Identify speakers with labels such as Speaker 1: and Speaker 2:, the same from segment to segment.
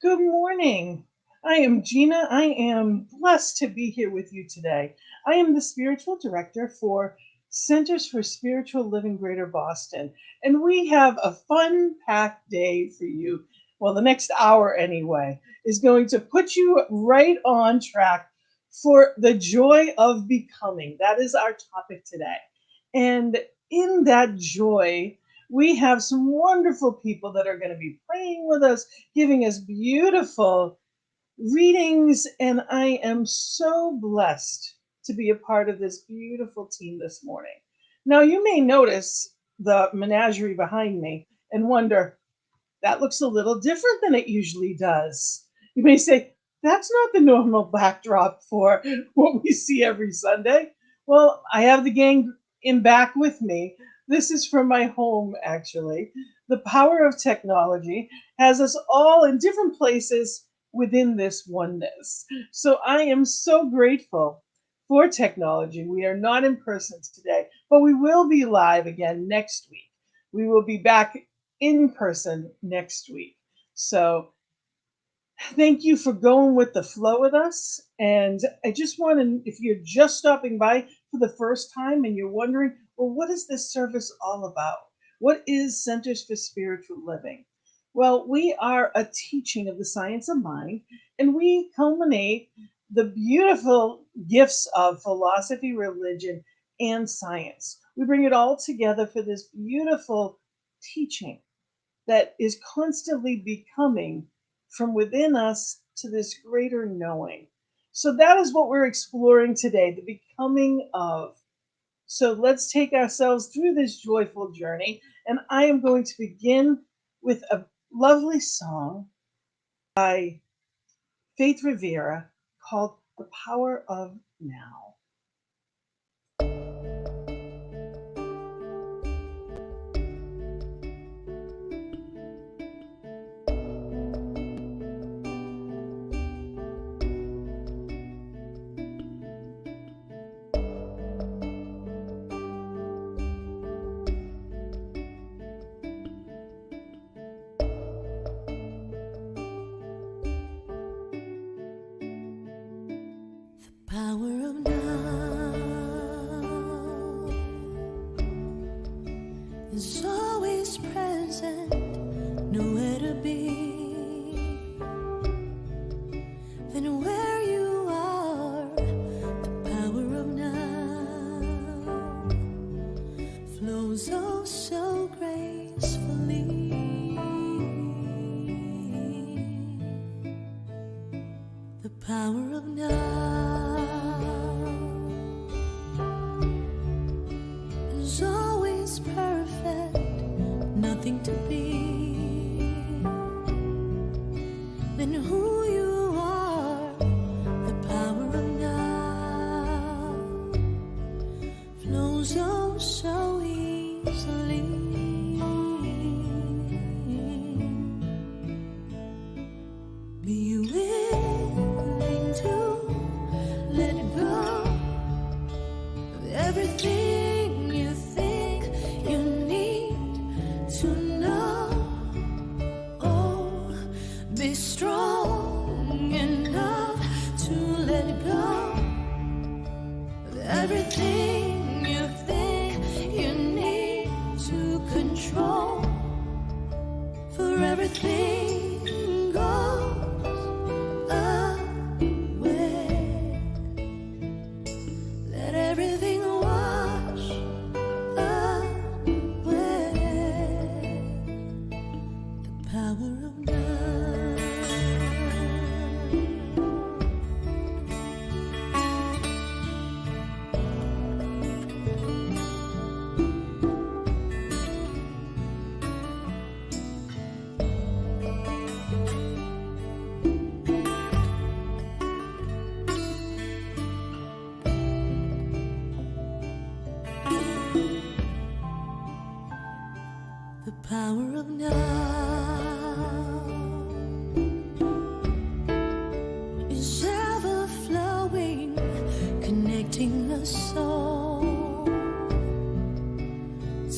Speaker 1: Good morning. I am Gina. I am blessed to be here with you today. I am the spiritual director for Centers for Spiritual Living Greater Boston, and we have a fun packed day for you. Well, the next hour, anyway, is going to put you right on track for the joy of becoming. That is our topic today. And in that joy, we have some wonderful people that are going to be praying with us, giving us beautiful readings, and I am so blessed to be a part of this beautiful team this morning. Now, you may notice the menagerie behind me and wonder, that looks a little different than it usually does. You may say, that's not the normal backdrop for what we see every Sunday. Well, I have the gang in back with me. This is from my home, actually. The power of technology has us all in different places within this oneness. So I am so grateful for technology. We are not in person today, but we will be live again next week. We will be back in person next week. So thank you for going with the flow with us. And I just want to, if you're just stopping by for the first time and you're wondering, well, what is this service all about? What is Centers for Spiritual Living? Well, we are a teaching of the science of mind, and we culminate the beautiful gifts of philosophy, religion, and science. We bring it all together for this beautiful teaching that is constantly becoming from within us to this greater knowing. So that is what we're exploring today, the becoming of. So let's take ourselves through this joyful journey. And I am going to begin with a lovely song by Faith Rivera called The Power of Now.
Speaker 2: Power of now is always present, nowhere to be than where you are. The power of now flows oh so gracefully. The power of now is always perfect, nothing to be than who you are. The power of now flows oh so easily. Be willing to let go of everything you think you need to know. Oh, be strong enough to let go of everything you think you need to control. For everything goes away. Let everything wash away. The power of now. The power of now is ever flowing, connecting the soul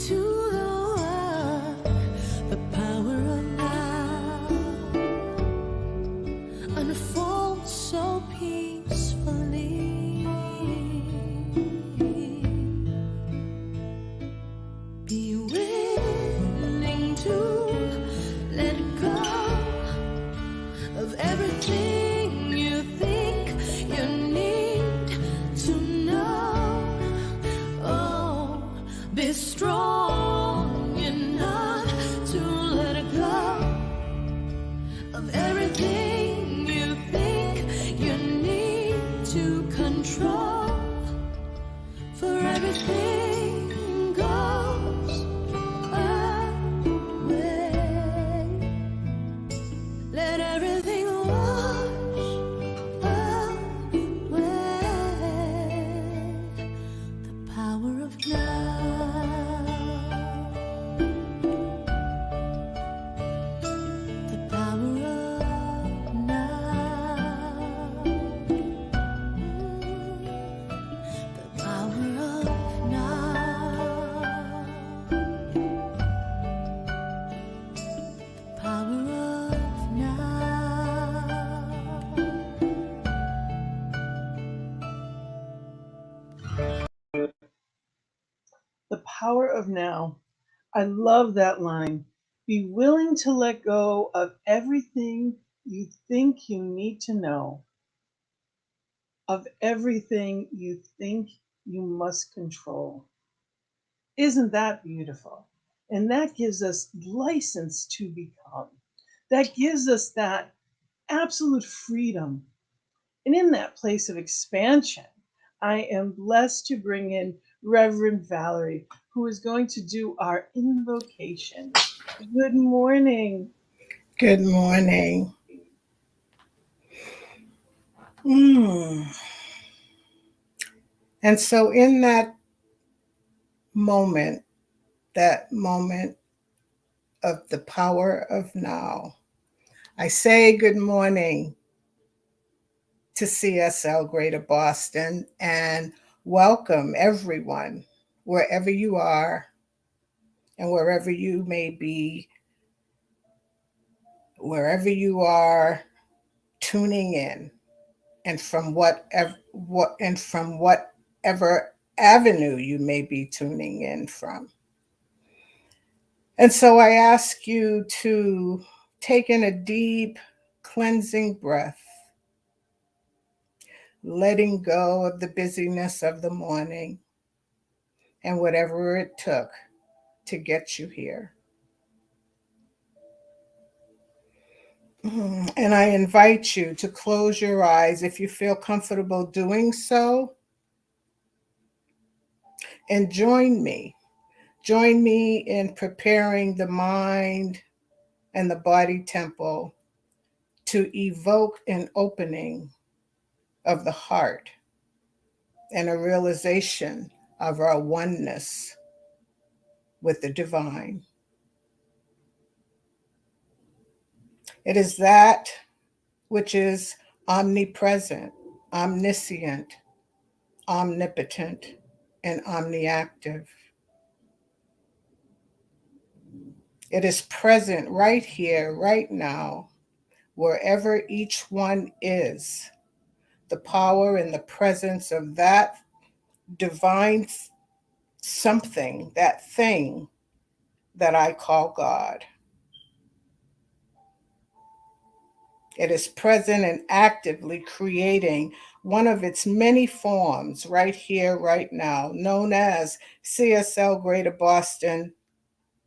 Speaker 2: to the world. The power of now unfold so peacefully. Be willing to let go of everything you think you need to know. Oh, be strong enough to let go of everything you think you need to control. For everything goes away. Let everything wash away. The power of now. The power of now. The power of now. The power of now.
Speaker 1: The power of now. I love that line. Be willing to let go of everything you think you need to know, of everything you think you must control. Isn't that beautiful? And that gives us license to become. That gives us that absolute freedom. And in that place of expansion, I am blessed to bring in Reverend Valerie, who is going to do our invocation. Good morning.
Speaker 3: Good morning. Mm. And so, in that moment of the power of now, I say good morning to CSL Greater Boston and welcome everyone, wherever you are and wherever you may be, wherever you are tuning in, and from whatever avenue you may be tuning in from. And so I ask you to take in a deep cleansing breath, letting go of the busyness of the morning and whatever it took to get you here. And I invite you to close your eyes if you feel comfortable doing so, and join me. Join me in preparing the mind and the body temple to evoke an opening of the heart and a realization of our oneness with the divine. It is that which is omnipresent, omniscient, omnipotent, and omniactive. It is present right here, right now, wherever each one is. The power and the presence of that divine something, that thing that I call God. It is present and actively creating one of its many forms right here, right now, known as CSL Greater Boston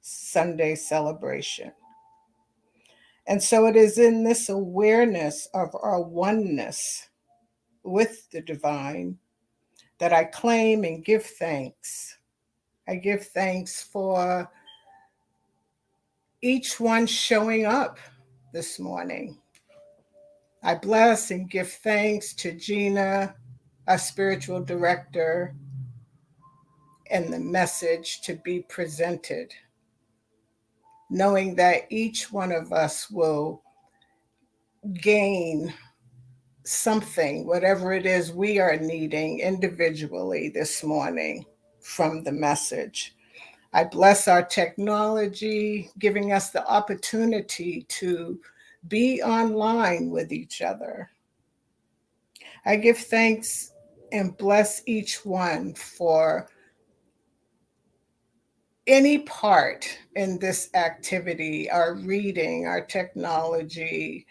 Speaker 3: Sunday Celebration. And so it is in this awareness of our oneness with the divine that I claim and give thanks. I give thanks for each one showing up this morning. I bless and give thanks to Gina, our spiritual director, and the message to be presented, knowing that each one of us will gain something, whatever it is we are needing individually this morning from the message. I bless our technology, giving us the opportunity to be online with each other. I give thanks and bless each one for any part in this activity, our reading, our technology,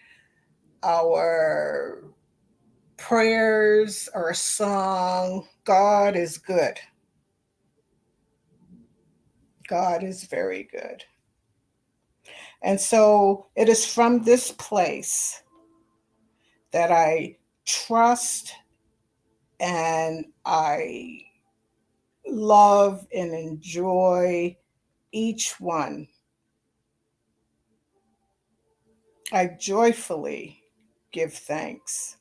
Speaker 3: our prayers, our song. God is good. God is very good. And so it is from this place that I trust and I love and enjoy each one. I joyfully give thanks.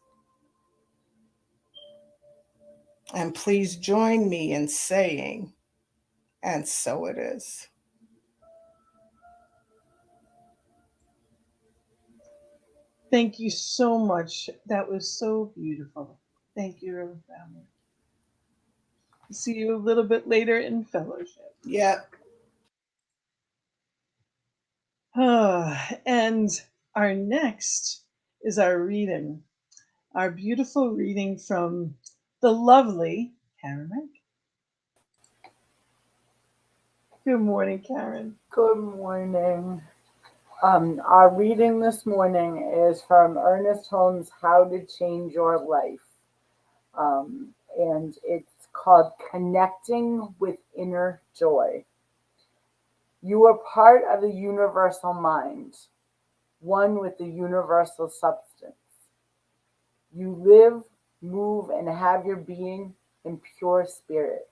Speaker 3: And please join me in saying, and so it is.
Speaker 1: Thank you so much. That was so beautiful. Thank you, Reverend Family. See you a little bit later in fellowship.
Speaker 3: Yep.
Speaker 1: And our next is our reading, our beautiful reading from the lovely Karen Rank. Good morning, Karen.
Speaker 4: Good morning. Our reading this morning is from Ernest Holmes' How to Change Your Life. And it's called Connecting with Inner Joy. You are part of the universal mind, one with the universal substance. You live, move, and have your being in pure spirit.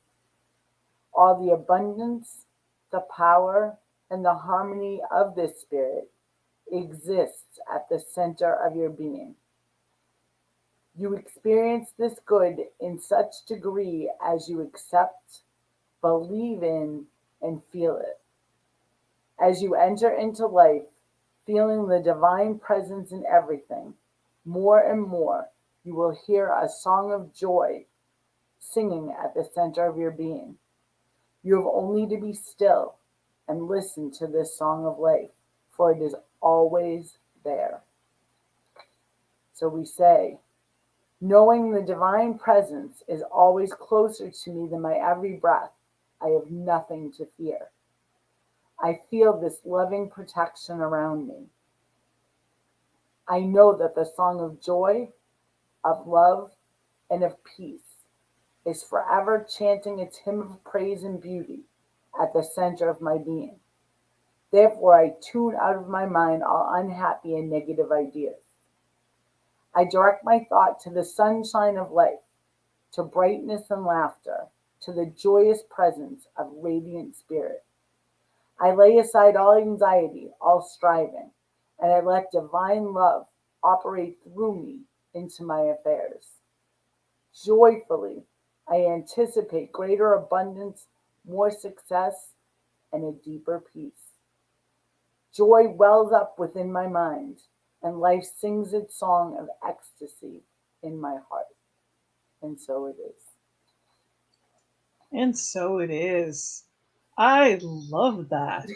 Speaker 4: All the abundance, the power, and the harmony of this spirit exists at the center of your being. You experience this good in such degree as you accept, believe in, and feel it. As you enter into life, feeling the divine presence in everything, more and more, you will hear a song of joy singing at the center of your being. You have only to be still and listen to this song of life, for it is always there. So we say, knowing the divine presence is always closer to me than my every breath, I have nothing to fear. I feel this loving protection around me. I know that the song of joy, of love, and of peace is forever chanting its hymn of praise and beauty at the center of my being. Therefore, I tune out of my mind all unhappy and negative ideas. I direct my thought to the sunshine of life, to brightness and laughter, to the joyous presence of radiant spirit. I lay aside all anxiety, all striving, and I let divine love operate through me into my affairs. Joyfully, I anticipate greater abundance, more success, and a deeper peace. Joy wells up within my mind, and life sings its song of ecstasy in my heart. And so it is.
Speaker 1: And so it is. I love that.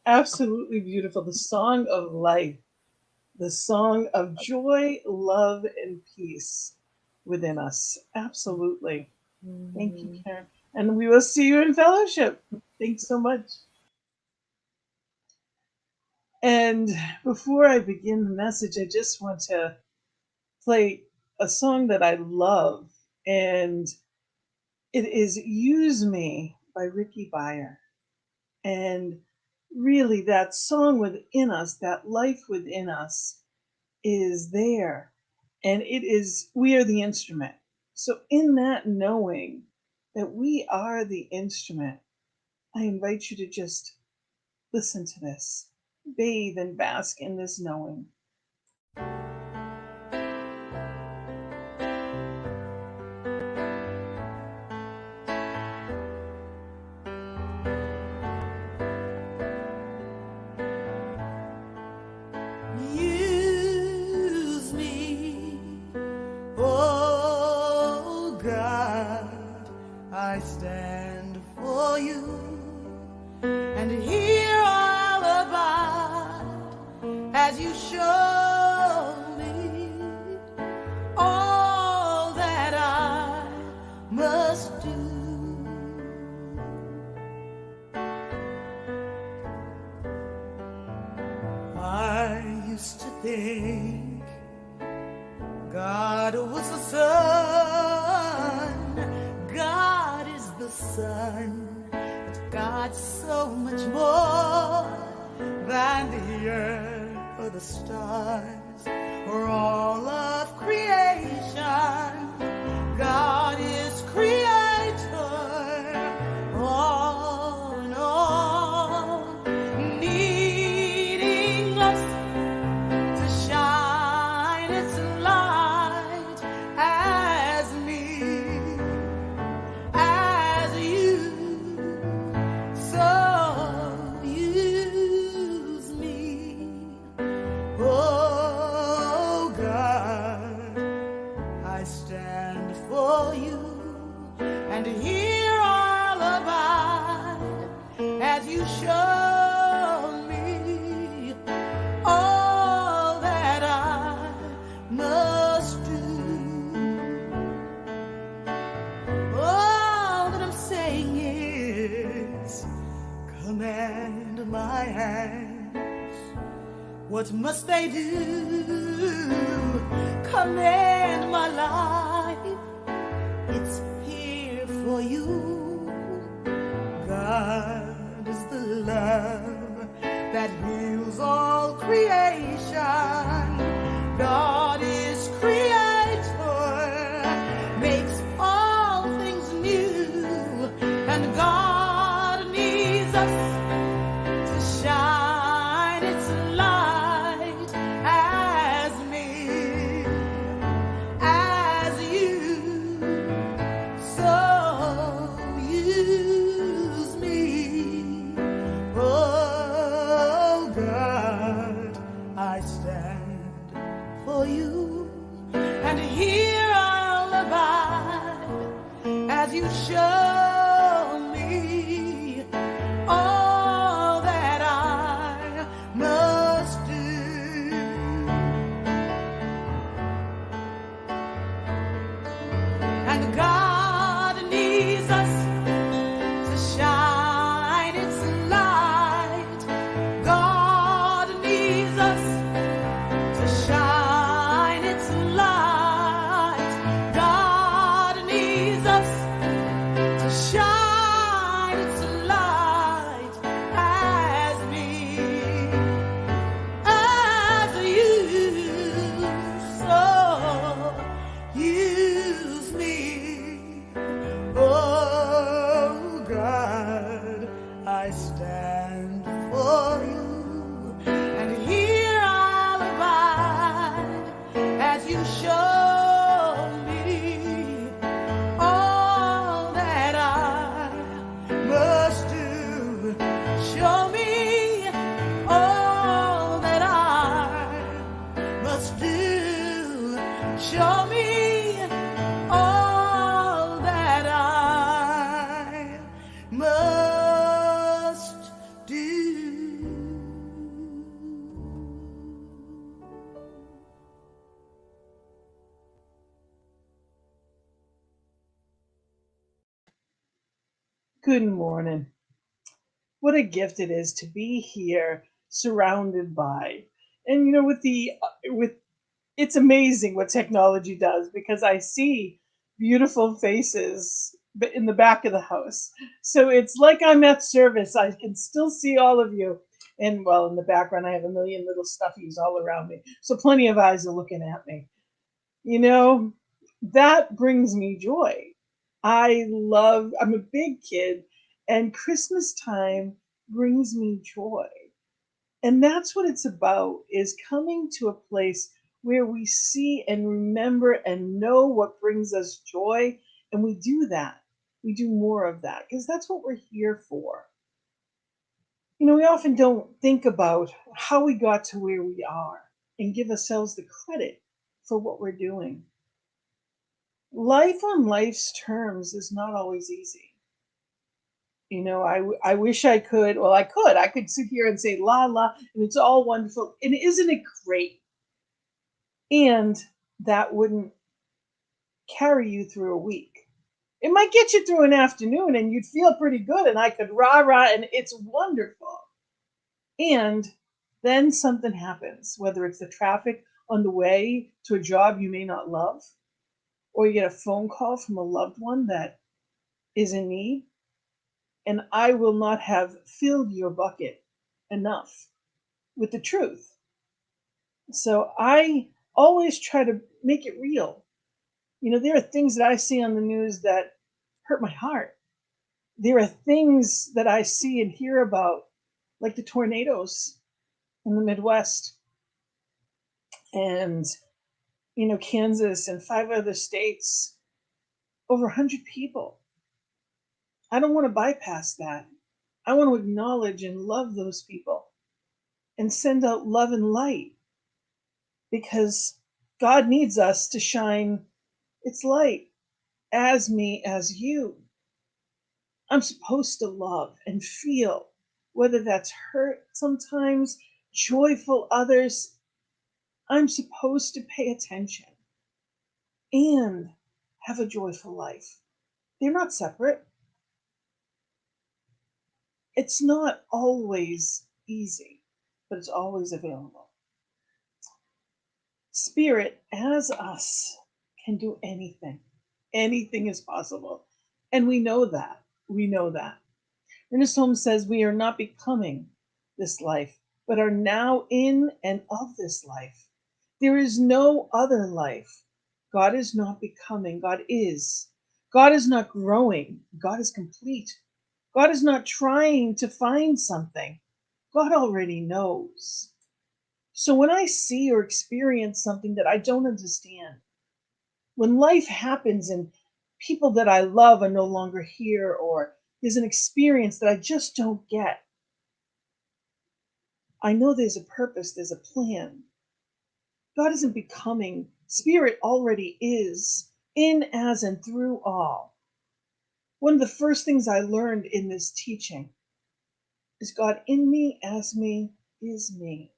Speaker 1: Absolutely beautiful. The song of life, the song of joy, love, and peace within us. Absolutely. Thank you, Karen. And we will see you in fellowship. Thanks so much. And before I begin the message, I just want to play a song that I love, and it is Use Me by Ricky Beyer. And really, that song within us, that life within us, is there. And we are the instrument. So, in that knowing that we are the instrument, I invite you to just listen to this, bathe and bask in this knowing.
Speaker 2: Use me, oh God, I stand for you and hear all about as you show me all that I must do. I used to think God was the sun, God is the sun, but God's so much more than the earth or the stars or all of creation. God is creator, all in all, needing us to shine its light as me, as you. So use me, oh God. I stand for you, and here I'll abide as you show me all that I must do. All that I'm saying is, command my hands. What must they do? Command my life. It's here for you. God is the love that heals all creation. God is creator, makes all things new, and God needs us to shine its light as me, as you. So use me, oh God. I stand for you, and here I'll abide as you show me all that I must do. And God needs us to shine its light. God needs us to shine its light. God needs us to shine its light as me, as you. So use me, oh God. I stand for you, and here I'll abide as you show me all that I must do. Show me all that I must do. Show me all that I must do.
Speaker 1: Good morning. What a gift it is to be here surrounded by. And with it's amazing what technology does, because I see beautiful faces in the back of the house. So it's like I'm at service. I can still see all of you. And well, in the background, I have a million little stuffies all around me. So plenty of eyes are looking at me. You know, that brings me joy. I'm a big kid, and Christmas time brings me joy. And that's what it's about, is coming to a place where we see and remember and know what brings us joy, and we do that. We do more of that because that's what we're here for. We often don't think about how we got to where we are and give ourselves the credit for what we're doing. Life on life's terms is not always easy. I wish I could. Well, I could sit here and say la la, and it's all wonderful. And isn't it great? And that wouldn't carry you through a week. It might get you through an afternoon and you'd feel pretty good, and I could rah rah, and it's wonderful. And then something happens, whether it's the traffic on the way to a job you may not love, or you get a phone call from a loved one that is in need, and I will not have filled your bucket enough with the truth. So I always try to make it real. There are things that I see on the news that hurt my heart. There are things that I see and hear about, like the tornadoes in the Midwest and, Kansas and 5 other states, over 100 people. I don't want to bypass that. I want to acknowledge and love those people and send out love and light, because God needs us to shine its light as me, as you. I'm supposed to love and feel, whether that's hurt sometimes, joyful others. I'm supposed to pay attention and have a joyful life. They're not separate. It's not always easy, but it's always available. Spirit, as us, can do anything. Anything is possible. And we know that. We know that. Ernest Holmes says we are not becoming this life, but are now in and of this life. There is no other life. God is not becoming, God is. God is not growing, God is complete. God is not trying to find something, God already knows. So when I see or experience something that I don't understand, when life happens and people that I love are no longer here, or there's an experience that I just don't get, I know there's a purpose, there's a plan. God isn't becoming, Spirit already is, in, as, and through all. One of the first things I learned in this teaching is God in me, as me, is me.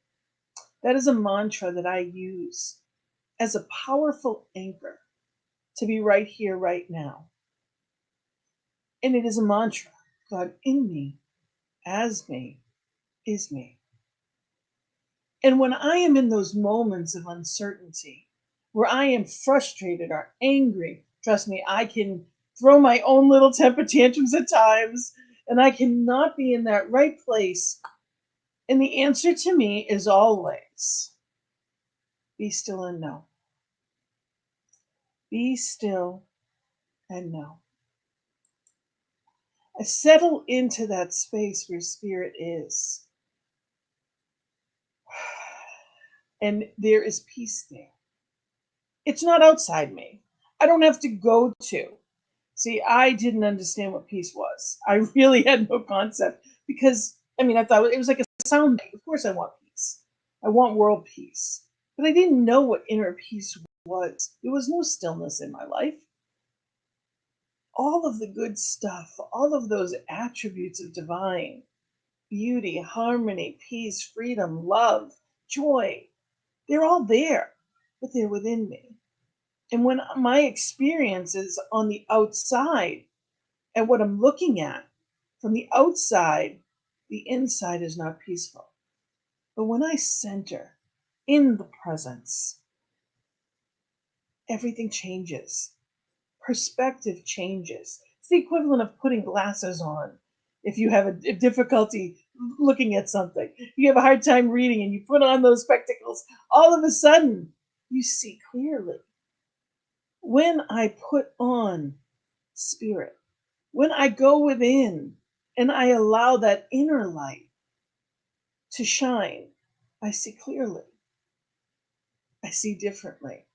Speaker 1: That is a mantra that I use as a powerful anchor to be right here, right now. And it is a mantra: God in me, as me, is me. And when I am in those moments of uncertainty, where I am frustrated or angry, trust me, I can throw my own little temper tantrums at times, and I cannot be in that right place. And the answer to me is always be still and know. Be still and know. I settle into that space where Spirit is. And there is peace there. It's not outside me. I don't have to go to. See, I didn't understand what peace was. I really had no concept, because, I thought it was like a sound bite. Of course, I want peace. I want world peace. But I didn't know what inner peace was. There was no stillness in my life. All of the good stuff, all of those attributes of divine beauty, harmony, peace, freedom, love, joy, they're all there, but they're within me. And when my experience is on the outside and what I'm looking at from the outside, the inside is not peaceful. But when I center in the presence, everything changes. Perspective changes. It's the equivalent of putting glasses on. If you have a difficulty looking at something, you have a hard time reading, and you put on those spectacles, all of a sudden you see clearly. When I put on Spirit, when I go within and I allow that inner light to shine, I see clearly. I see differently.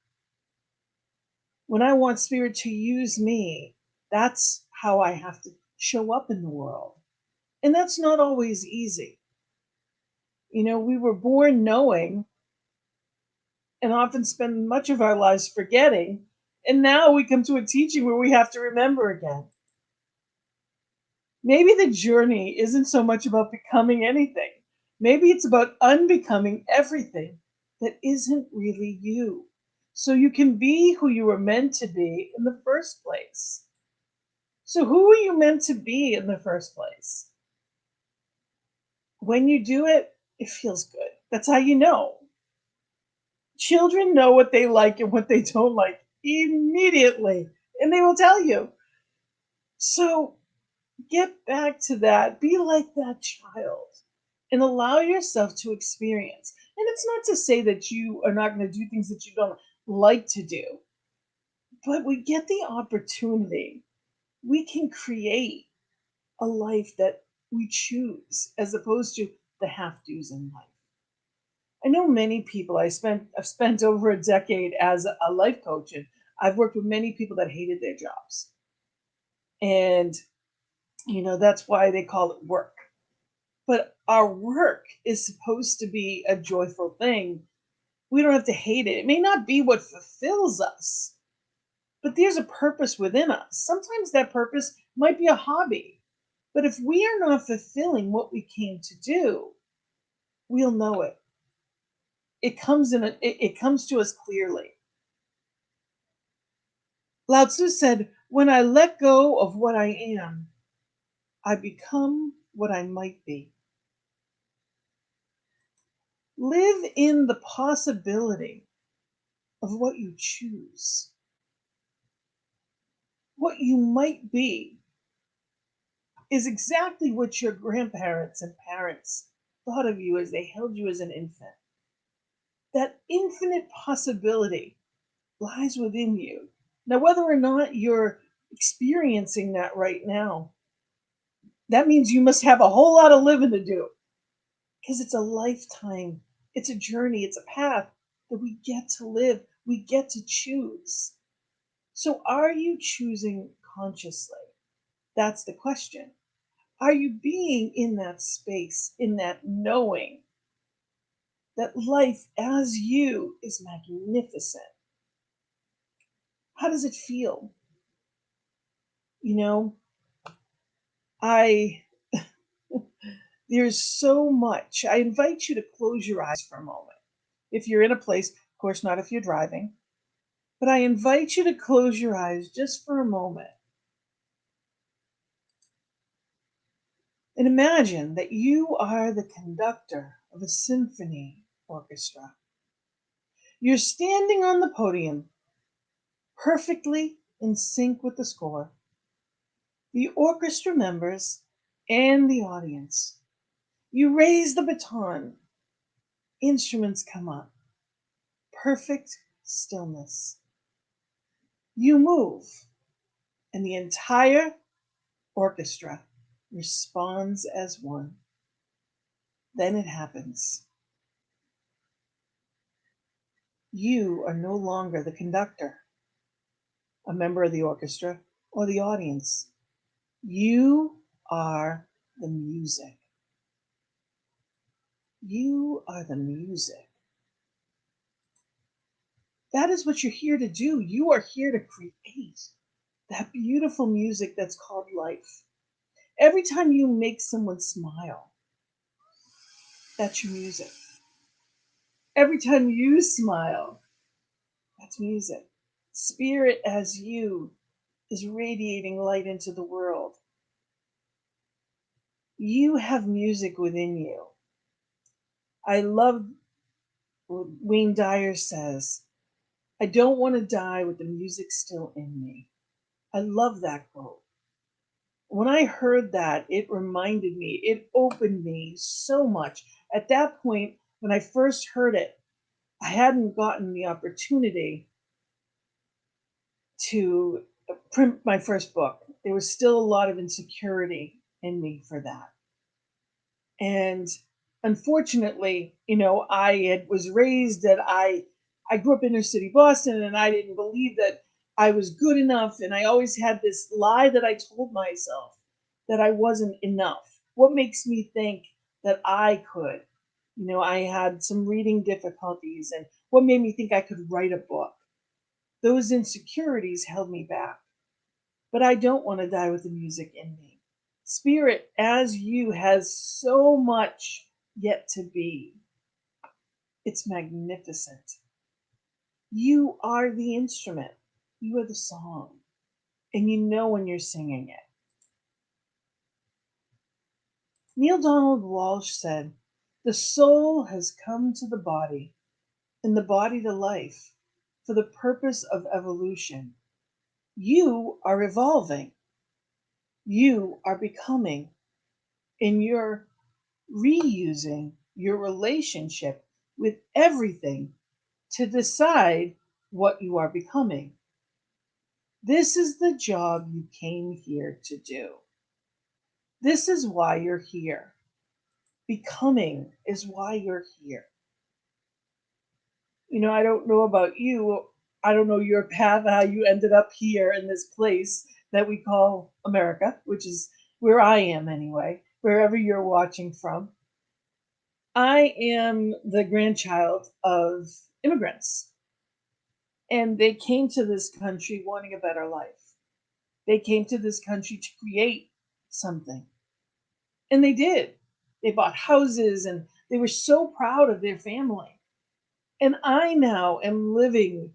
Speaker 1: When I want Spirit to use me, that's how I have to show up in the world. And that's not always easy. We were born knowing and often spend much of our lives forgetting. And now we come to a teaching where we have to remember again. Maybe the journey isn't so much about becoming anything. Maybe it's about unbecoming everything that isn't really you. So you can be who you were meant to be in the first place. So, who are you meant to be in the first place? When you do it, it feels good. That's how you know. Children know what they like and what they don't like immediately, and they will tell you. So, get back to that. Be like that child and allow yourself to experience. And it's not to say that you are not going to do things that you don't like to do, but we get the opportunity. We can create a life that we choose as opposed to the half do's in life. I know many people. I've spent over a decade as a life coach, and I've worked with many people that hated their jobs. And that's why they call it work. But our work is supposed to be a joyful thing. We don't have to hate it. It may not be what fulfills us, but there's a purpose within us. Sometimes that purpose might be a hobby. But if we are not fulfilling what we came to do, we'll know it. It comes to us clearly. Lao Tzu said, "When I let go of what I am, I become what I might be." Live in the possibility of what you choose, what you might be is exactly what your grandparents and parents thought of you as they held you as an infant. That infinite possibility lies within you. Now, whether or not you're experiencing that right now, that means you must have a whole lot of living to do because it's a lifetime, it's a journey, it's a path that we get to live, we get to choose. So, are you choosing consciously? That's the question. Are you being in that space, in that knowing that life as you is magnificent? How does it feel? You know, I there's so much. I invite you to close your eyes for a moment. If you're in a place, of course, not if you're driving, but I invite you to close your eyes just for a moment and imagine that you are the conductor of a symphony orchestra. You're standing on the podium, perfectly in sync with the score, the orchestra members, and the audience. You raise the baton, instruments come up, perfect stillness. You move, and the entire orchestra responds as one. Then it happens. You are no longer the conductor, a member of the orchestra, or the audience. You are the music. You are the music. That is what you're here to do. You are here to create that beautiful music that's called life. Every time you make someone smile, that's your music. Every time you smile, that's music. Spirit as you is radiating light into the world. You have music within you. I love what Wayne Dyer says, "I don't want to die with the music still in me." I love that quote. When I heard that, it reminded me, it opened me so much. At that point, when I first heard it, I hadn't gotten the opportunity to print my first book. There was still a lot of insecurity in me for that. And unfortunately, was raised that I grew up in inner city Boston, and I didn't believe that I was good enough, and I always had this lie that I told myself that I wasn't enough. What makes me think that I could? I had some reading difficulties, and what made me think I could write a book? Those insecurities held me back. But I don't want to die with the music in me. Spirit, as you, has so much yet to be. It's magnificent. You are the instrument, you are the song, and you know when you're singing it. Neil Donald Walsh said, "The soul has come to the body, and the body to life, for the purpose of evolution. You are evolving, you are becoming, and you're reusing your relationship with everything to decide what you are becoming. This is the job you came here to do. This is why you're here. Becoming is why you're here." You know, I don't know about you. I don't know your path, how you ended up here in this place that we call America, which is where I am anyway, wherever you're watching from. I am the grandchild of immigrants, and they came to this country wanting a better life. They came to this country to create something, and they did. They bought houses and they were so proud of their family. And I now am living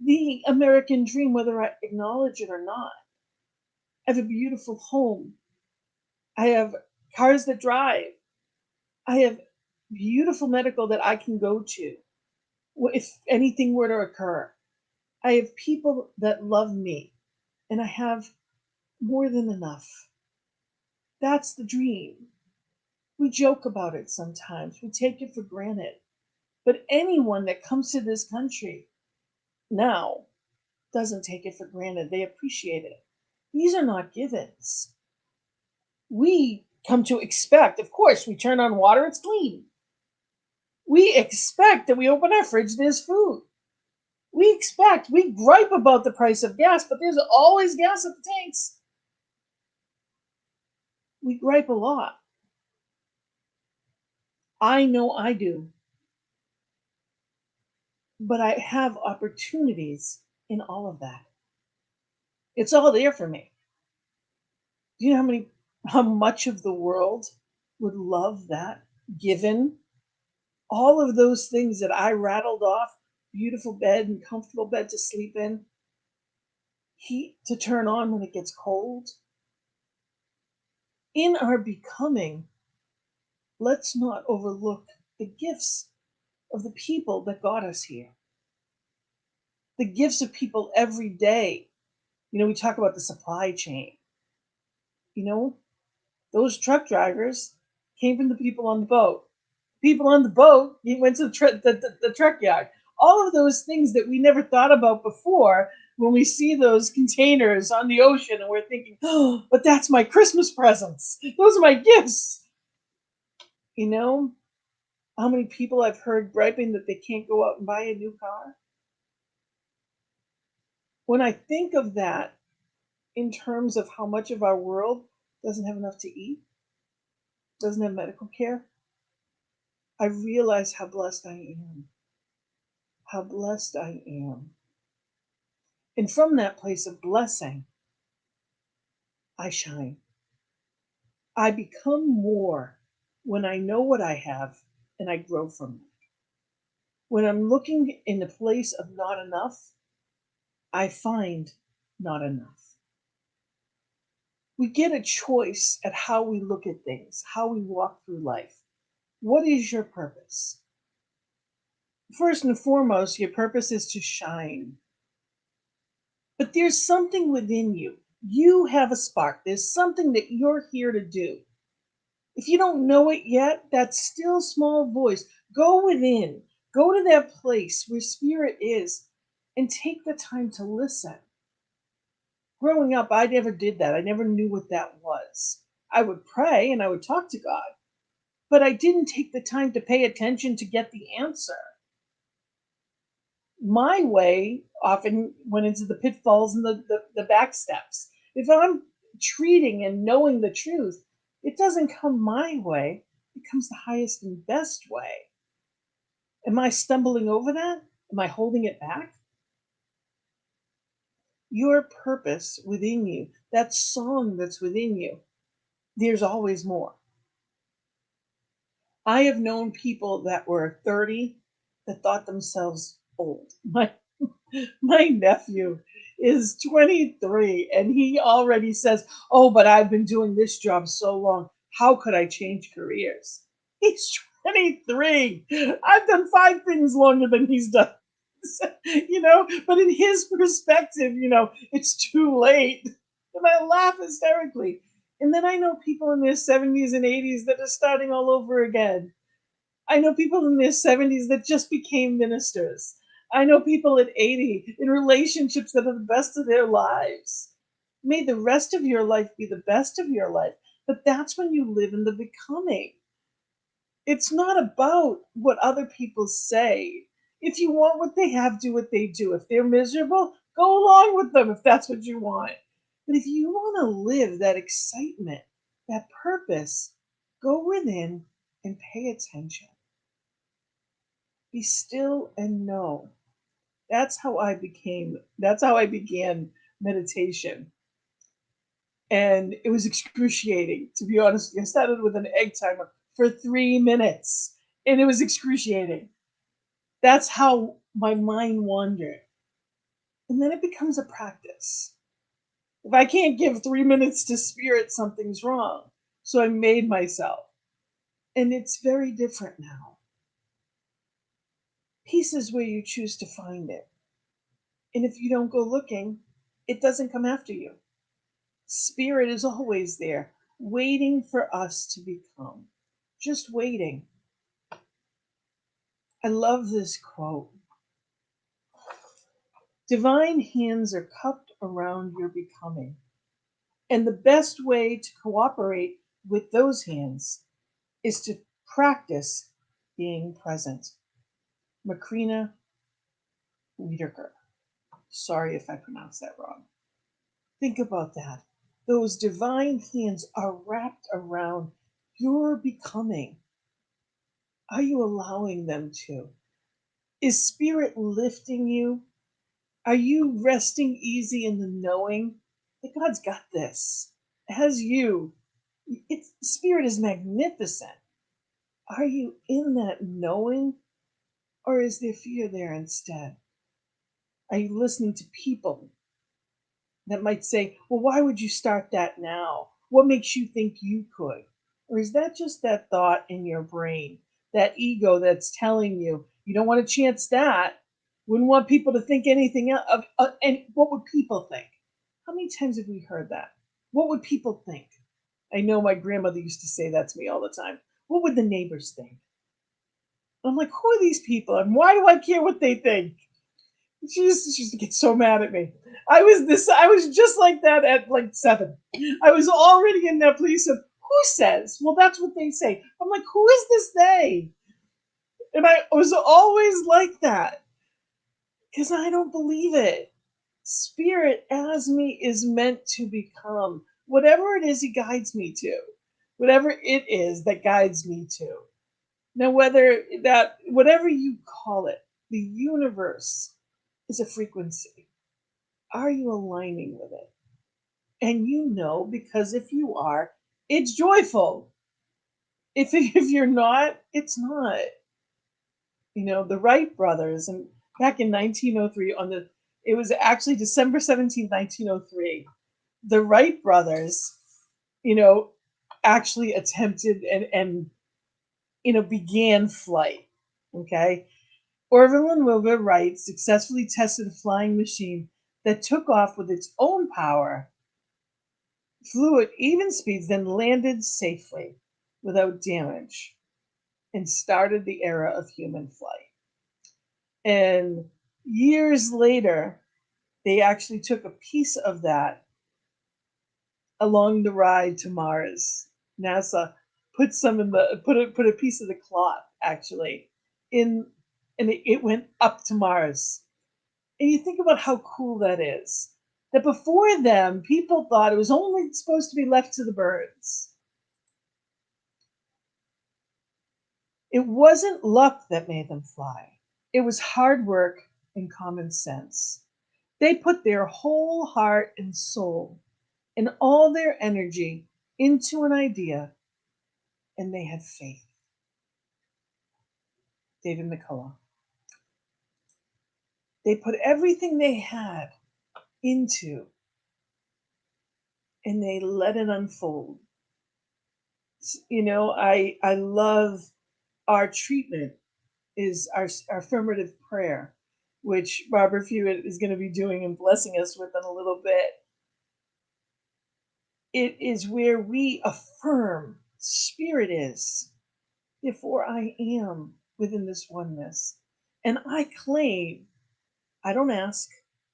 Speaker 1: the American dream, whether I acknowledge it or not. I have a beautiful home. I have cars that drive. I have beautiful medical that I can go to if anything were to occur. I have people that love me, and I have more than enough. That's the dream. We joke about it sometimes, we take it for granted. But anyone that comes to this country now doesn't take it for granted. They appreciate it. These are not givens. We come to expect, of course, we turn on water, it's clean. We expect that we open our fridge, there's food. We gripe about the price of gas, but there's always gas at the tanks. We gripe a lot. I know I do. But I have opportunities in all of that. It's all there for me. Do you know how much of the world would love that, given all of those things that I rattled off? Beautiful bed and comfortable bed to sleep in, heat to turn on when it gets cold. In our becoming, let's not overlook the gifts of the people that got us here. The gifts of people every day. You know, we talk about the supply chain. You know, those truck drivers came from the people on the boat. People on the boat, he went to the truck yard. All of those things that we never thought about before, when we see those containers on the ocean and we're thinking, oh, but that's my Christmas presents. Those are my gifts. You know, how many people I've heard griping that they can't go out and buy a new car? When I think of that in terms of how much of our world doesn't have enough to eat, doesn't have medical care, I realize how blessed I am. How blessed I am. And from that place of blessing, I shine. I become more when I know what I have and I grow from it. When I'm looking in the place of not enough, I find not enough. We get a choice at how we look at things, how we walk through life. What is your purpose? First and foremost, your purpose is to shine. But there's something within you. You have a spark. There's something that you're here to do. If you don't know it yet, that still small voice, go within, go to that place where spirit is, and take the time to listen. Growing up, I never did that. I never knew what that was. I would pray and I would talk to God, but I didn't take the time to pay attention to get the answer. My way often went into the pitfalls and the back steps. If I'm treating and knowing the truth, it doesn't come my way, it comes the highest and best way. Am I stumbling over that? Am I holding it back? Your purpose within you, that song that's within you, There's always more. I have known people that were 30 that thought themselves old. My nephew is 23 and he already says, "Oh, but I've been doing this job so long. How could I change careers?" He's 23. I've done five things longer than he's done. But in his perspective, it's too late. And I laugh hysterically. And then I know people in their 70s and 80s that are starting all over again. I know people in their 70s that just became ministers. I know people at 80 in relationships that are the best of their lives. May the rest of your life be the best of your life. But that's when you live in the becoming. It's not about what other people say. If you want what they have, do what they do. If they're miserable, go along with them if that's what you want. But if you want to live that excitement, that purpose, go within and pay attention. Be still and know. That's how I began meditation. And it was excruciating, to be honest. I started with an egg timer for 3 minutes, and it was excruciating. That's how my mind wandered. And then it becomes a practice. If I can't give 3 minutes to spirit, something's wrong. So I made myself. And it's very different now. Peace is where you choose to find it. And if you don't go looking, it doesn't come after you. Spirit is always there, waiting for us to become. Just waiting. I love this quote. Divine hands are cupped around your becoming. And the best way to cooperate with those hands is to practice being present. Macrina Wiederker. Sorry if I pronounced that wrong. Think about that. Those divine hands are wrapped around your becoming. Are you allowing them to? Is spirit lifting you? Are you resting easy in the knowing that God's got this? As you, spirit is magnificent. Are you in that knowing, or is there fear there instead? Are you listening to people that might say, "Well, why would you start that now? What makes you think you could?" Or is that just that thought in your brain, that ego that's telling you you don't want to chance that? Wouldn't want people to think anything else. And what would people think? How many times have we heard that? What would people think? I know my grandmother used to say that to me all the time. What would the neighbors think? I'm like, who are these people? And why do I care what they think? She used to get so mad at me. I was just like that at like 7. I was already in that place of who says? Well, that's what they say. I'm like, who is this they? And I was always like that because I don't believe it. Spirit as me is meant to become whatever it is he guides me to, whatever it is that guides me to. Now, whatever you call it, the universe is a frequency. Are you aligning with it? And because if you are, it's joyful. If you're not, it's not. The Wright brothers, and back in 1903, it was actually December 17th, 1903, the Wright brothers, you know, actually attempted and began flight. Okay. Orville and Wilbur Wright successfully tested a flying machine that took off with its own power, flew at even speeds, then landed safely without damage, and started the era of human flight. And years later, they actually took a piece of that along the ride to Mars. NASA put a piece of the cloth actually in, and it went up to Mars. And you think about how cool that is. That before them, people thought it was only supposed to be left to the birds. It wasn't luck that made them fly. It was hard work and common sense. They put their whole heart and soul and all their energy into an idea, and they had faith. David McCullough. They put everything they had into, and they let it unfold. I love our treatment is our affirmative prayer, which Barbara Fewitt is going to be doing and blessing us with in a little bit. It is where we affirm spirit is, therefore I am within this oneness. And I claim, I don't ask,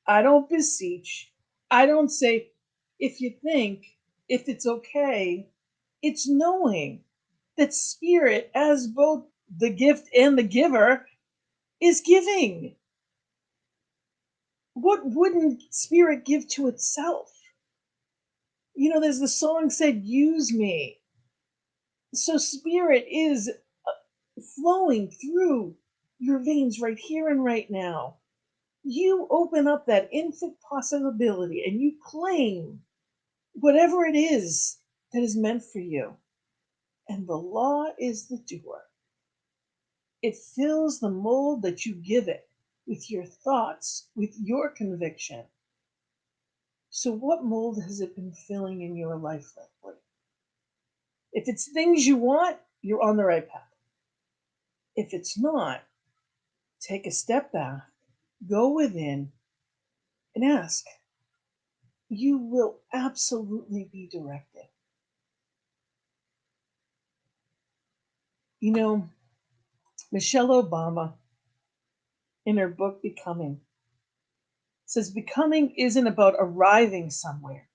Speaker 1: I don't beseech, I don't say, if you think, if it's okay. It's knowing that spirit, as both the gift and the giver, is giving. What wouldn't spirit give to itself? There's the song said, use me. So spirit is flowing through your veins right here and right now. You open up that infinite possibility and you claim whatever it is that is meant for you. And the law is the doer. It fills the mold that you give it with your thoughts, with your conviction. So, what mold has it been filling in your life lately? If it's things you want, you're on the right path. If it's not, take a step back, go within, and ask. You will absolutely be directed. Michelle Obama, in her book Becoming, says becoming isn't about arriving somewhere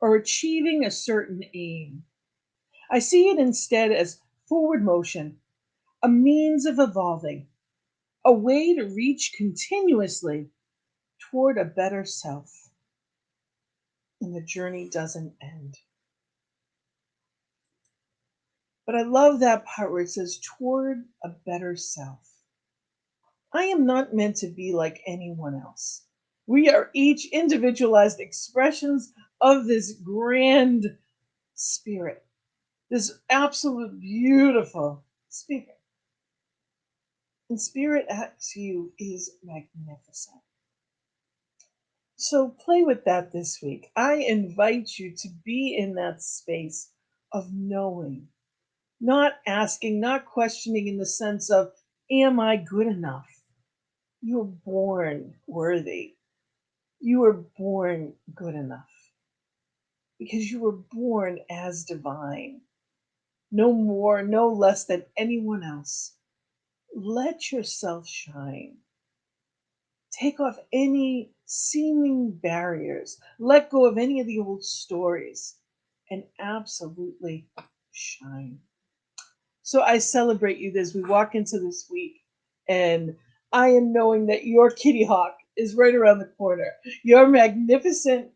Speaker 1: or achieving a certain aim. I see it instead as forward motion, a means of evolving, a way to reach continuously toward a better self. And the journey doesn't end. But I love that part where it says toward a better self. I am not meant to be like anyone else. We are each individualized expressions of this grand spirit, this absolute beautiful spirit. And spirit as you is magnificent. So play with that this week. I invite you to be in that space of knowing, not asking, not questioning in the sense of, am I good enough? You're born worthy. You were born good enough because you were born as divine, no more, no less than anyone else. Let yourself shine. Take off any seeming barriers. Let go of any of the old stories and absolutely shine. So I celebrate you as we walk into this week. And I am knowing that your kitty hawk is right around the corner. Your magnificent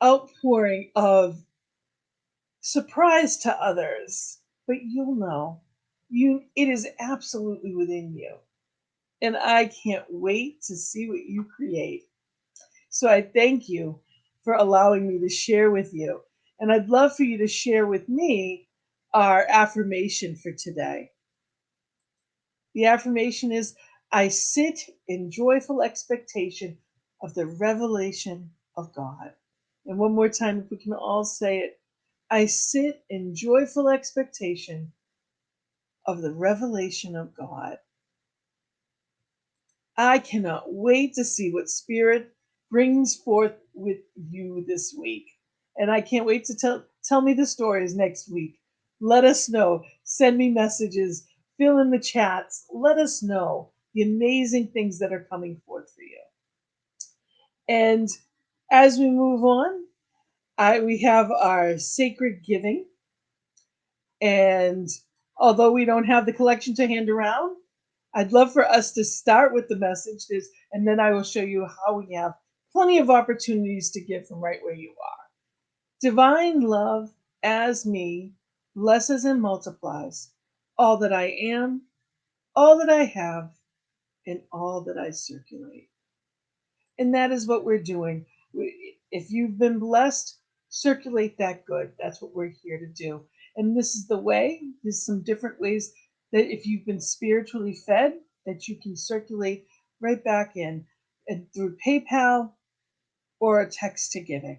Speaker 1: outpouring of surprise to others. But you'll know. It is absolutely within you. And I can't wait to see what you create. So I thank you for allowing me to share with you. And I'd love for you to share with me our affirmation for today. The affirmation is I sit in joyful expectation of the revelation of God. And one more time, if we can all say it, I sit in joyful expectation of the revelation of God. I cannot wait to see what Spirit brings forth with you this week. And I can't wait to tell me the stories next week. Let us know. Send me messages. Fill in the chats. Let us know the amazing things that are coming forth for you. And as we move on, we have our sacred giving. And although we don't have the collection to hand around, I'd love for us to start with the message, and then I will show you how we have plenty of opportunities to give from right where you are. Divine love as me blesses and multiplies all that I am, all that I have, and all that I circulate. And that is what we're doing. If you've been blessed, circulate that good. That's what we're here to do. And this is the way. There's some different ways that if you've been spiritually fed, that you can circulate right back in, and through PayPal or a text to giving.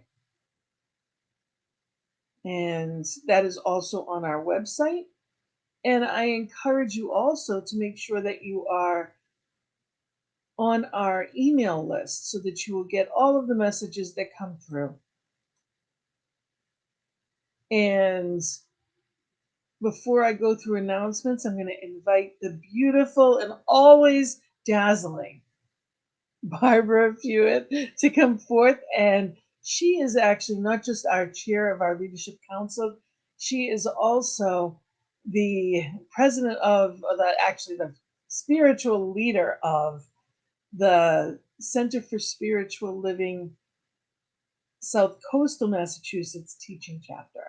Speaker 1: And that is also on our website. And I encourage you also to make sure that you are on our email list so that you will get all of the messages that come through. And before I go through announcements, I'm going to invite the beautiful and always dazzling Barbara Hewitt to come forth. And she is actually not just our chair of our leadership council, she is also the president of the spiritual leader of the Center for Spiritual Living South Coastal Massachusetts teaching chapter.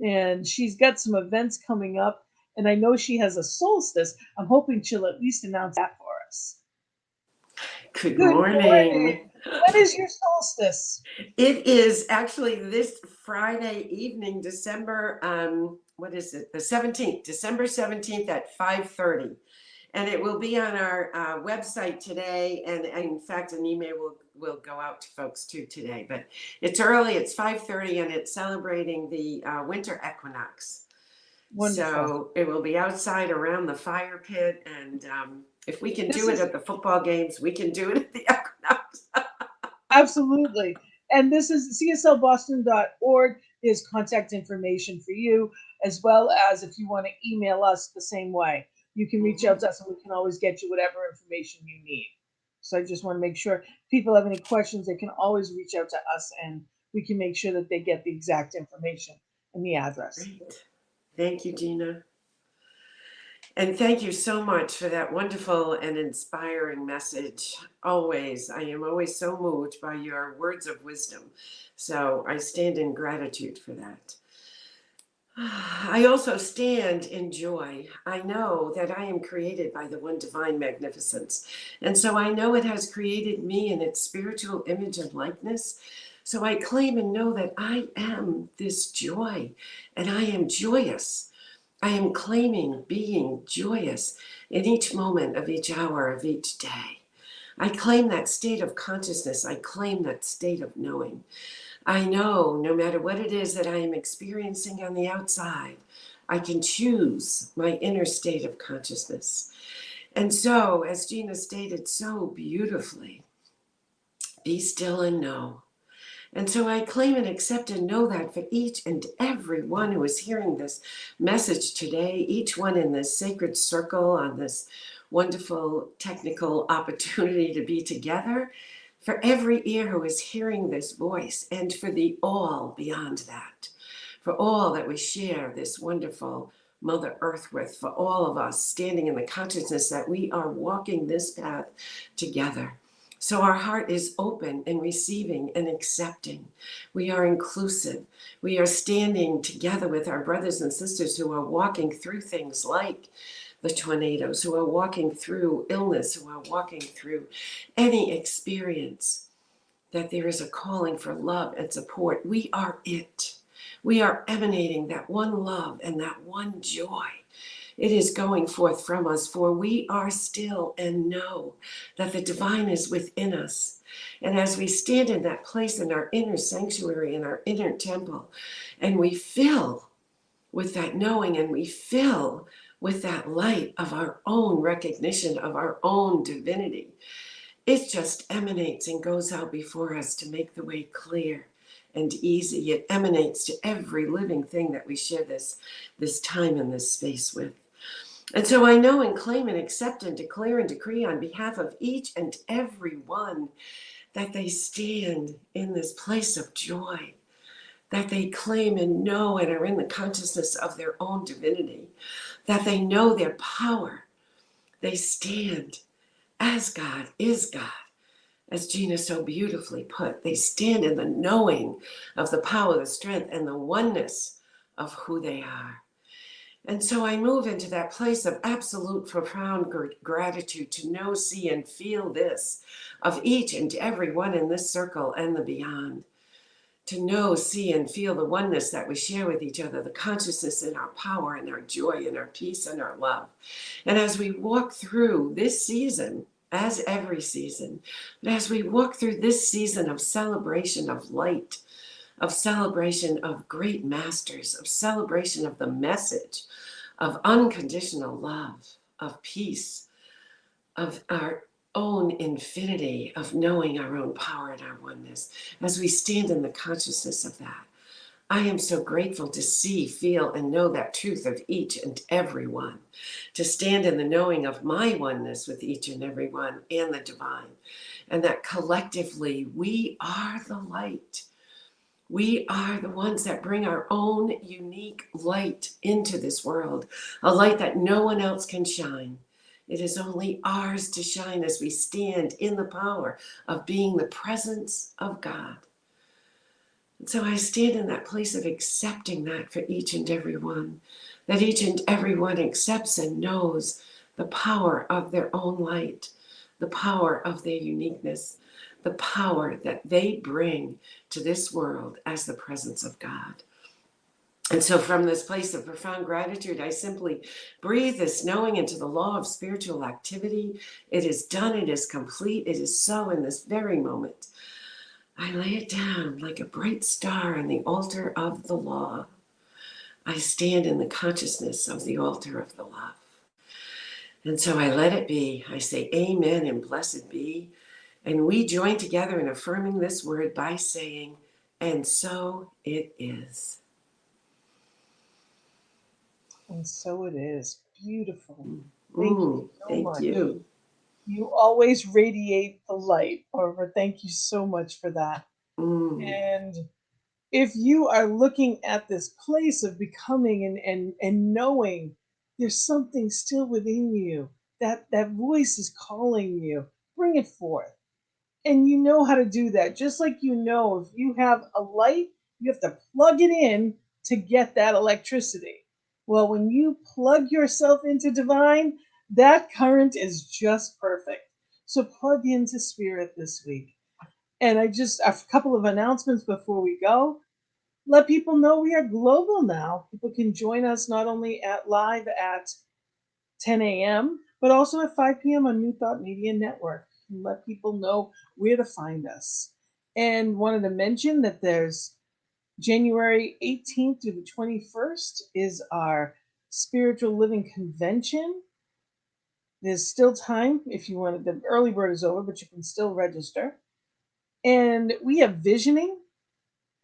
Speaker 1: And she's got some events coming up, and I know she has a solstice. I'm hoping she'll at least announce that for us.
Speaker 5: Good morning.
Speaker 1: When is your solstice?
Speaker 5: It is actually this Friday evening, December, what is it? The 17th, December 17th at 5:30. And it will be on our website today. And in fact, an email will go out to folks too today. But it's early, it's 5:30, and it's celebrating the winter equinox.
Speaker 1: Wonderful.
Speaker 5: So it will be outside around the fire pit. And if we can do it at the football games, we can do it at the equinox.
Speaker 1: Absolutely. And this is cslboston.org. There's contact information for you, as well as if you want to email us the same way. You can reach out to us and we can always get you whatever information you need. So I just want to make sure if people have any questions, they can always reach out to us and we can make sure that they get the exact information and the address.
Speaker 5: Great. Thank you, Gina. And thank you so much for that wonderful and inspiring message. Always, I am always so moved by your words of wisdom. So I stand in gratitude for that. I also stand in joy. I know that I am created by the one divine magnificence. And so I know it has created me in its spiritual image and likeness. So I claim and know that I am this joy and I am joyous. I am claiming being joyous in each moment of each hour of each day. I claim that state of consciousness. I claim that state of knowing. I know no matter what it is that I am experiencing on the outside, I can choose my inner state of consciousness. And so, as Gina stated so beautifully, be still and know. And so I claim and accept and know that for each and every one who is hearing this message today, each one in this sacred circle on this wonderful technical opportunity to be together, for every ear who is hearing this voice, and for the all beyond that, for all that we share this wonderful Mother Earth with, for all of us standing in the consciousness that we are walking this path together. So our heart is open and receiving and accepting. We are inclusive. We are standing together with our brothers and sisters who are walking through things like the tornadoes, who are walking through illness, who are walking through any experience, that there is a calling for love and support. We are it. We are emanating that one love and that one joy. It is going forth from us, for we are still and know that the divine is within us. And as we stand in that place in our inner sanctuary, in our inner temple, and we fill with that knowing and we fill with that light of our own recognition of our own divinity, it just emanates and goes out before us to make the way clear and easy. It emanates to every living thing that we share this time and this space with. And so I know and claim and accept and declare and decree on behalf of each and every one that they stand in this place of joy, that they claim and know and are in the consciousness of their own divinity, that they know their power. They stand as God is God, as Gina so beautifully put. They stand in the knowing of the power, the strength, and the oneness of who they are. And so I move into that place of absolute profound gratitude to know, see, and feel this of each and every one in this circle and the beyond. to know, see, and feel the oneness that we share with each other, the consciousness and our power and our joy and our peace and our love. And as we walk through this season, as every season, but as we walk through this season of celebration of light, of celebration of great masters, of celebration of the message of unconditional love, of peace, of our own infinity, of knowing our own power and our oneness, as we stand in the consciousness of that, I am so grateful to see, feel, and know that truth of each and every one, to stand in the knowing of my oneness with each and every one and the divine, and that collectively we are the light. We are the ones that bring our own unique light into this world, a light that no one else can shine. It is only ours to shine as we stand in the power of being the presence of God. And so I stand in that place of accepting that for each and every one, that each and every one accepts and knows the power of their own light, the power of their uniqueness, the power that they bring to this world as the presence of God. And so from this place of profound gratitude, I simply breathe this knowing into the law of spiritual activity. It is done, it is complete, it is so in this very moment. I lay it down like a bright star on the altar of the law. I stand in the consciousness of the altar of the love. And so I let it be. I say amen and blessed be. And we join together in affirming this word by saying, and so it is.
Speaker 1: And so it is. Beautiful. Thank you so
Speaker 5: thank
Speaker 1: much.
Speaker 5: you.
Speaker 1: You always radiate the light, Barbara. Thank you so much for that. And if you are looking at this place of becoming and knowing there's something still within you, that voice is calling you, bring it forth. And you know how to do that. Just like you know, if you have a light, you have to plug it in to get that electricity. Well, when you plug yourself into divine, that current is just perfect. So plug into spirit this week. And a couple of announcements before we go. Let people know we are global now. People can join us not only live at 10 a.m., but also at 5 p.m. on New Thought Media Network. And let people know where to find us. And wanted to mention that there's January 18th through the 21st is our Spiritual Living Convention. There's still time if you want. The early bird is over, but you can still register. And we have visioning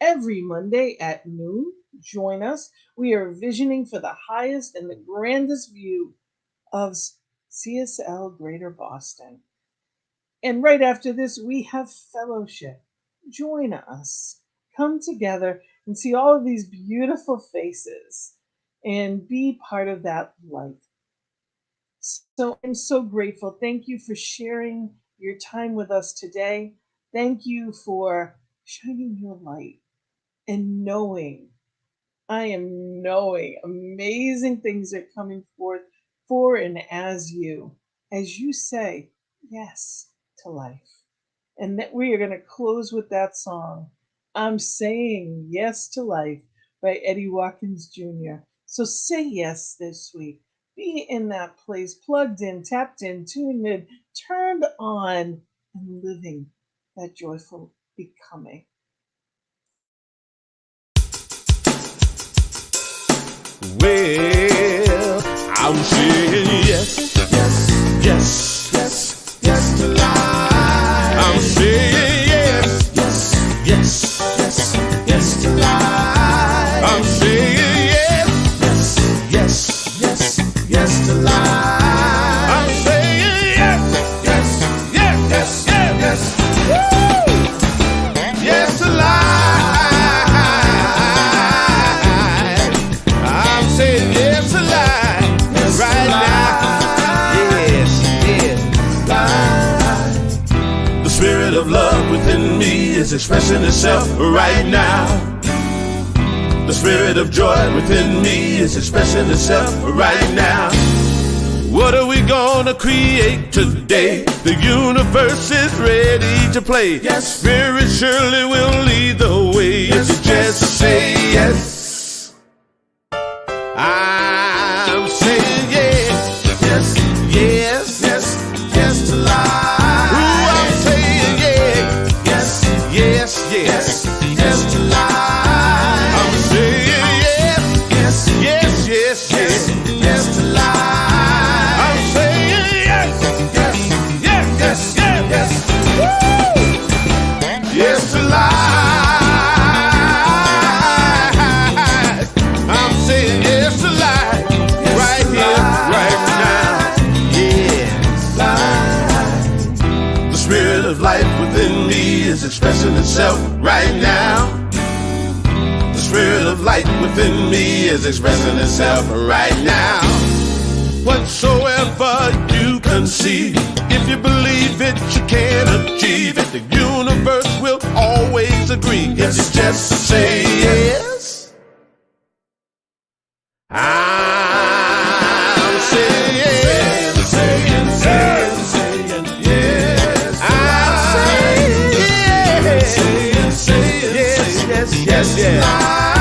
Speaker 1: every Monday at noon. Join us. We are visioning for the highest and the grandest view of CSL Greater Boston. And right after this, we have fellowship. Join us. Come together and see all of these beautiful faces and be part of that light. So I'm so grateful. Thank you for sharing your time with us today. Thank you for shining your light and knowing. I am knowing amazing things are coming forth for and as you say yes to life. And that we are going to close with that song, I'm Saying Yes to Life by Eddie Watkins Jr. So say yes this week. Be in that place, plugged in, tapped in, tuned in, turned on, and living that joyful becoming.
Speaker 6: Well, I'm saying yes, yes, yes, yes, yes to life. I'm saying yes, yes, yes, yes, yes to life. I'm saying yes, yes, yes, yes, yes to life. I'm saying yes, yes, yes, yes, yes, yes. Woo! Yes to life. Of love within me is expressing itself right now. The spirit of joy within me is expressing itself right now. What are we gonna create today? The universe is ready to play. Yes, spirit surely will lead the way. Yes, yes. I'm saying yes, yes, yes, yes, yes to life. Ooh, I'm saying yes, yes, yes, yes, yes to life. I'm saying yes, yes, yes, yes, yes, yes to life. I'm saying yes, yes, yes, yes, yes, yes. Woo! Yes to life. I'm saying yes to life, right here, right now. Yes. The spirit of life within me is expressing itself right now. The spirit of light within me is expressing itself right now. Whatsoever you conceive, if you believe it, you can achieve it. The universe will always agree if you just say yes. I'm saying yes, saying yes. I'm saying yes, saying yes, yes, yes, yes.